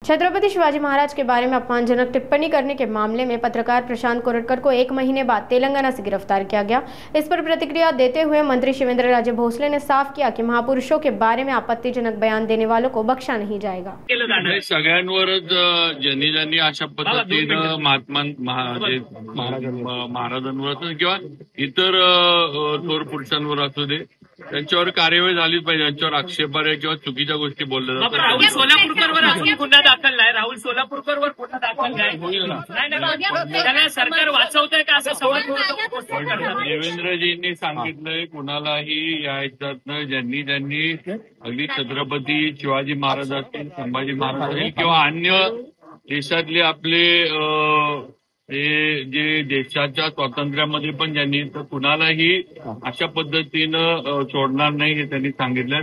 छत्रपति शिवाजी महाराज के बारे में अपमानजनक टिप्पणी करने के मामले में पत्रकार प्रशांत कोरटकर को 1 महीने बाद तेलंगाना से गिरफ्तार किया गया। इस पर प्रतिक्रिया देते हुए मंत्री शिवेंद्र राजे भोसले ने साफ किया कि महापुरुषों के बारे में आपत्तिजनक बयान देने वालों को बख्शा नहीं जाएगा। सगळ्यांवरच ज्यांनी ज्यांनी अशा पद्धतीनं महाराजांवर किंवा इतर थोर पुरुषांवर असू दे त्यांच्यावर कार्यवाही झालीच पाहिजे। त्यांच्यावर आक्षेपार्ह किंवा चुकीच्या गोष्टी बोलल्या जातात। राहुल सोलापूरकर अजून गुन्हा दाखल नाही। राहुल सोलापूरकर गुन्हा दाखल नाही। त्याला सरकार वाचवतंय का असं सवाल देवेंद्रजींनी सांगितलंय कुणालाही या ह्याच्यातनं ज्यांनी अगदी छत्रपती शिवाजी महाराज असतील, संभाजी महाराज असतील किंवा अन्य देशातले आपले जे देशाच्या स्वातंत्र्यामध्ये पण ज्यांनी तर कुणालाही अशा पद्धतीनं सोडणार नाही हे त्यांनी सांगितलं।